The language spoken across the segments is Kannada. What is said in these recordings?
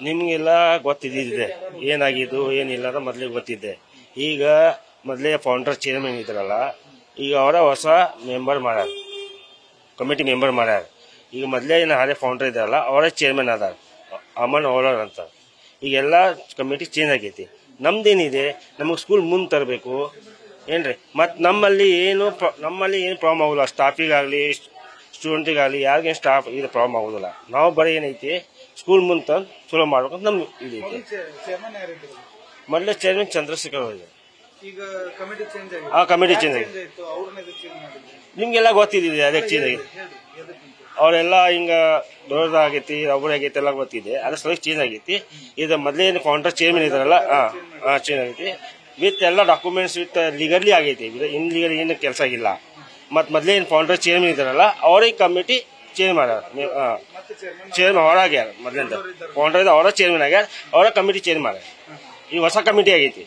ನಿಮಗೆಲ್ಲ ಗೊತ್ತಿದ್ದಿದೆ ಏನಾಗಿದ್ದು ಏನಿಲ್ಲ ಅಂತ ಮೊದಲೇ ಗೊತ್ತಿದ್ದೆ. ಈಗ ಮೊದಲೇ ಫೌಂಡರ್ ಚೇರ್ಮನ್ ಇದ್ರಲ್ಲ, ಈಗ ಅವರ ಹೊಸ ಮೆಂಬರ್ ಮಾಡ್ಯಾರ, ಕಮಿಟಿ ಮೆಂಬರ್ ಮಾಡ್ಯಾರ. ಈಗ ಮೊದಲೇ ಏನು ಹಳೆ ಫೌಂಡರ್ ಇದ್ದಾರಲ್ಲ ಅವರೇ ಚೇರ್ಮನ್ ಅದಾರ, ಅಮನ್ ಓಲರ್ ಅಂತ. ಈಗೆಲ್ಲ ಕಮಿಟಿ ಚೇಂಜ್ ಆಗೈತಿ. ನಮ್ದೇನಿದೆ, ನಮಗೆ ಸ್ಕೂಲ್ ಮುಂದೆ ತರಬೇಕು ಏನ್ರಿ. ಮತ್ತು ನಮ್ಮಲ್ಲಿ ಏನು ಪ್ರಾಬ್ಲಮ್ ಆಗೋಲ್ಲ, ಸ್ಟಾಫಿಗಾಗಲಿ ಸ್ಟೂಡೆಂಟಿಗಾಗಲಿ ಯಾರಿಗೇನು ಸ್ಟಾಫ್ ಇದು ಪ್ರಾಬ್ಲಮ್ ಆಗೋದಿಲ್ಲ. ನಾವು ಬರೀ ಏನೈತಿ ಸ್ಕೂಲ್ ಮುಂದೆ ತಂದು ಚಲೋ ಮಾಡ್ಬೇಕಂತ ನಮ್ಗೆ ಇದೈತಿ. ಮೊದಲೇ ಚೇರ್ಮನ್ ಚಂದ್ರಶೇಖರ್ ಅವರಿಗೆ. ಕಮಿಟಿ ಚೇಂಜ್ ಆಗಿದೆ. ನಿಮ್ಗೆಲ್ಲ ಗೊತ್ತಿದೆ ಅದಕ್ಕೆ ಚೇಂಜ್ ಆಗಿದೆ. ಅವರೆಲ್ಲ ಹಿಂಗ ದೊಡ್ಡದಾಗೈತಿ, ಒಬ್ಬರಾಗೈತಿ ಎಲ್ಲ ಗೊತ್ತಿದೆ. ಅದ್ರ ಸಲುವಾಗಿ ಚೇಂಜ್ ಆಗೈತಿ. ಇದು ಮೊದಲೇ ಏನು ಫೌಂಡರ್ ಚೇರ್ಮನ್ ಇದಾರಲ್ಲ ಚೇಂಜ್ ಆಗೈತಿ. ವಿತ್ ಎಲ್ಲ ಡಾಕ್ಯುಮೆಂಟ್ಸ್ ವಿತ್ ಲೀಗಲಿ ಆಗೈತಿ. ಇನ್ ಲೀಗಲ್ ಏನು ಕೆಲಸ ಆಗಿಲ್ಲ. ಮತ್ತು ಮೊದಲೇ ಏನು ಫೌಂಡರ್ ಚೇರ್ಮನ್ ಇದಾರಲ್ಲ ಅವ್ರಿಗೆ ಕಮಿಟಿ ಚೇಂಜ್ ಮಾಡ್ಯಾರ. ಚೇರ್ಮನ್ ಅವರಾಗ್ಯಾರ, ಮೊದಲಿಂದ ಫೌಂಡರ್ ಅವರ ಚೇರ್ಮನ್ ಆಗ್ಯಾರ, ಅವರ ಕಮಿಟಿ ಚೇಂಜ್ ಮಾಡ್ಯಾರ. ಈಗ ಹೊಸ ಕಮಿಟಿ ಆಗೈತಿ.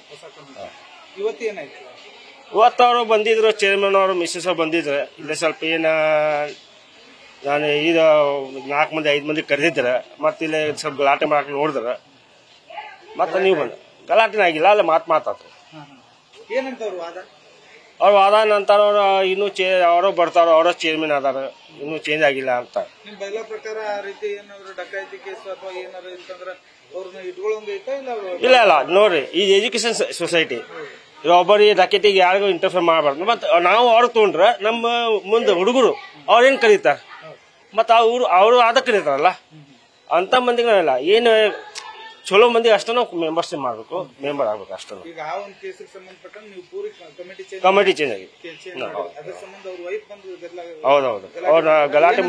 ಇವತ್ತು ಅವರು ಬಂದಿದ್ರು, ಚೇರ್ಮನ್ ಅವರು ಮಿಸ್ಸಸ್ ಅವ್ರು ಬಂದಿದ್ರು. ಇಲ್ಲ ಸ್ವಲ್ಪ ನಾನು ಈಗ 4 ಮಂದಿ 5 ಮಂದಿ ಕರೆದಿದ್ರೆ, ಮತ್ತೆ ಇಲ್ಲಿ ಸ್ವಲ್ಪ ಗಲಾಟೆ ಮಾಡಕ್ಕೆ ನೋಡಿದ್ರೆ, ಮತ್ತೆ ನೀವು ಬಂದ ಗಲಾಟೆನ ಆಗಿಲ್ಲ, ಅಲ್ಲ ಮಾತಾಡ್ತಾರೆ. ಅವ್ರು ವಾದ ನಂತರ ಅವ್ರು ಇನ್ನೂ ಅವರು ಬರ್ತಾರ, ಅವರ ಚೇರ್ಮನ್ ಅದಾರ, ಇನ್ನೂ ಚೇಂಜ್ ಆಗಿಲ್ಲ ಅಂತ. ಇಲ್ಲ ನೋಡ್ರಿ, ಈ ಎಜುಕೇಶನ್ ಸೊಸೈಟಿ ಒಬ್ಬರಿಗೆ ಡಕೆಟಿಗೆ ಯಾರಿಗೂ ಇಂಟರ್ಫಿಯರ್ ಮಾಡಬಾರ್ದು. ಮತ್ತು ನಾವು ಅವ್ರಿಗೆ ತೊಗೊಂಡ್ರೆ ನಮ್ಮ ಮುಂದೆ ಹುಡುಗರು ಅವ್ರೇನು ಕರೀತಾರೆ, ಮತ್ತು ಅವರು ಅದಕ್ಕೆ ಕರೀತಾರಲ್ಲ ಅಂತ ಮಂದಿಗೆ ನಾವೆಲ್ಲ ಏನು ಚಲೋ ಮಂದಿ ಅಷ್ಟೇ ನಾವು ಮೆಂಬರ್ಶಿಪ್ ಮಾಡಬೇಕು, ಮೆಂಬರ್ ಆಗ್ಬೇಕು ಅಷ್ಟೇ. ಕಮಿಟಿ ಚೇಂಜ್ ಆಗಿದೆ. ಹೌದೌದು, ಅವ್ರ ಗಲಾಟೆ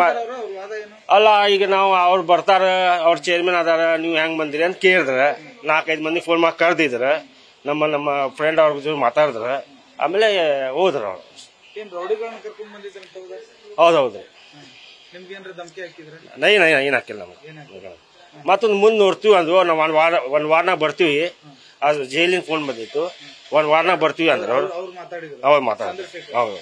ಅಲ್ಲ. ಈಗ ನಾವು ಅವ್ರು ಬರ್ತಾರ, ಅವ್ರ ಚೇರ್ಮನ್ ಅದಾರ, ನೀವು ಹೆಂಗ್ ಬಂದಿರಿ ಅಂತ ಕೇಳಿದ್ರೆ 4-5 ಮಂದಿ ಫೋನ್ ಮಾಡಿ ಕರೆದಿದ್ರ, ನಮ್ಮ ಫ್ರೆಂಡ್ ಅವ್ರ ಜೊತೆ ಮಾತಾಡಿದ್ರ, ಆಮೇಲೆ ಹೋದ್ರ ಅವ್ರು. ಹೌದೌದು, ಏನ್ ಹಾಕಿಲ್ಲ ನಮ್ಗೆ. ಮತ್ತೊಂದು ಮುಂದೆ ನೋಡ್ತೀವಿ ಅಂದ್ರು, ನಾವು ಒಂದ್ ವಾರನಾಗ ಬರ್ತೀವಿ. ಅದು ಜೈಲಿನ ಫೋನ್ ಬಂದಿತ್ತು, 1 ವಾರನಾಗ ಬರ್ತೀವಿ ಅಂದ್ರೆ ಅವ್ರು ಮಾತಾಡಿದ್ರು. ಹೌದು,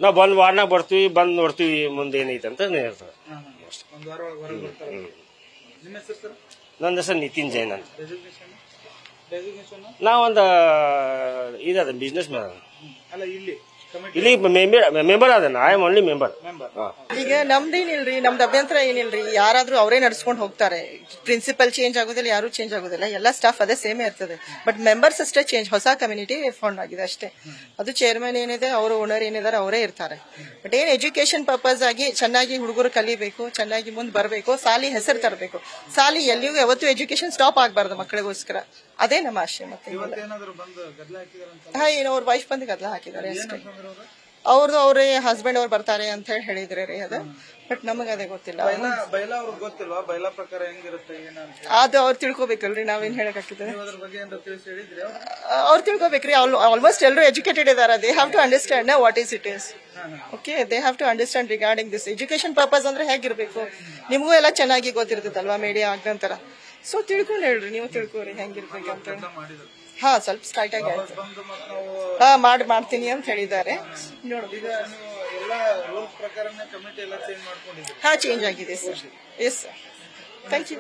ನಾವು 1 ವಾರನಾಗ ಬರ್ತೀವಿ, ಬಂದು ನೋಡ್ತೀವಿ ಮುಂದೆ ಏನೈತೆ ಅಂತ ಹೇಳ್ತಾರೆ. ನನ್ನ ಹೆಸರು ನಿತಿನ್ ಜೈನ್ ಅಂತ. ನಾವೊಂದು ಇದ ಬಿಸ್ನೆಸ್ ಮ್ಯಾನ್. ಇಲ್ಲಿ ಮೆಂಬರ್ ಅದ, ಐ ಆಮ್ ಓನ್ಲಿ ಮೆಂಬರ್. ಈಗ ನಮ್ದೇನಿಲ್ರಿ, ನಮ್ದು ಅಭ್ಯಂತರ ಏನಿಲ್ರಿ. ಯಾರಾದ್ರೂ ಅವರೇ ನಡ್ಸ್ಕೊಂಡು ಹೋಗ್ತಾರೆ. ಪ್ರಿನ್ಸಿಪಲ್ ಚೇಂಜ್ ಆಗೋದಿಲ್ಲ, ಯಾರು ಚೇಂಜ್ ಆಗೋದಿಲ್ಲ, ಎಲ್ಲ ಸ್ಟಾಫ್ ಅದೇ ಸೇಮೇ ಇರ್ತದೆ. ಬಟ್ ಮೆಂಬರ್ಸ್ ಅಷ್ಟೇ ಚೇಂಜ್, ಹೊಸ ಕಮ್ಯುನಿಟಿ ಫೌಂಡ್ ಆಗಿದೆ ಅಷ್ಟೇ. ಅದು ಚೇರ್ಮನ್ ಏನಿದೆ, ಅವರು ಓನರ್ ಏನಿದ್ದಾರೆ ಅವರೇ ಇರ್ತಾರೆ. ಬಟ್ ಏನ್ ಎಜುಕೇಶನ್ ಪರ್ಪಸ್ ಆಗಿ ಚೆನ್ನಾಗಿ ಹುಡುಗರು ಕಲಿಬೇಕು, ಚೆನ್ನಾಗಿ ಮುಂದೆ ಬರಬೇಕು, ಸಾಲಿ ಹೆಸರು ತರಬೇಕು. ಸಾಲಿ ಎಲ್ಲಿಯೂ ಯಾವತ್ತೂ ಎಜುಕೇಶನ್ ಸ್ಟಾಪ್ ಆಗಬಾರ್ದು ಮಕ್ಕಳಿಗೋಸ್ಕರ. ಅದೇ ನಮ್ಮ ಆಶೆ. ಮತ್ತೆ ಏನೋ ಅವ್ರ ವೈಫ್ ಬಂದು ಗದ್ದಲ ಹಾಕಿದ್ದಾರೆ ಅಷ್ಟೇ. ಅವ್ರೇ ಹಸ್ಬೆಂಡ್ ಅವ್ರು ಬರ್ತಾರೆ ಅಂತ ಹೇಳಿದ್ರೆ ರೀ ಅದು. ಬಟ್ ನಮಗ ಅದೇ ಗೊತ್ತಿಲ್ಲ. ಅದು ಅವ್ರು ತಿಳ್ಕೊಬೇಕಲ್ರಿ, ನಾವೇನ್ ಹೇಳಕ್ಕಾಗ್ತದೆ. ಅವ್ರು ತಿಳ್ಕೊಬೇಕ್ರಿ. ಆಲ್ಮೋಸ್ಟ್ ಎಲ್ಲರೂ ಎಜುಕೇಟೆಡ್ ಇದಾರೆ. They have to understand what is it is. Okay, they have to understand regarding this. Education purpose ಅಂದ್ರೆ ಹೇಗಿರ್ಬೇಕು ನಿಮಗೂ ಎಲ್ಲ ಚೆನ್ನಾಗಿ ಗೊತ್ತಿರ್ತದಲ್ವಾ, ಮೀಡಿಯಾ ಆಗಂತರ. ಸೊ ತಿಳ್ಕೊಂಡು ಹೇಳ್ರಿ, ನೀವು ತಿಳ್ಕೊರಿ ಹೆಂಗಿರ್ಬೇಕಂತ. ಸ್ವಲ್ಪ ಸ್ಟ್ರೈಟ್ ಆಗಿ ಆಯ್ತು, ಮಾಡ್ತೀನಿ ಅಂತ ಹೇಳಿದ್ದಾರೆ. ನೋಡಿ, ಚೇಂಜ್ ಆಗಿದೆ sir. Yes sir, thank you.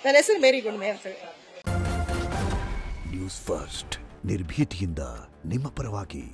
ನನ್ನ ಹೆಸರು ಮೇರಿ ಗುಣ್ಮೆ ಅಂತ ಹೇಳಿ. ನ್ಯೂಸ್ ಫಸ್ಟ್, ನಿರ್ಭೀತಿಯಿಂದ ನಿಮ್ಮ ಪರವಾಗಿ.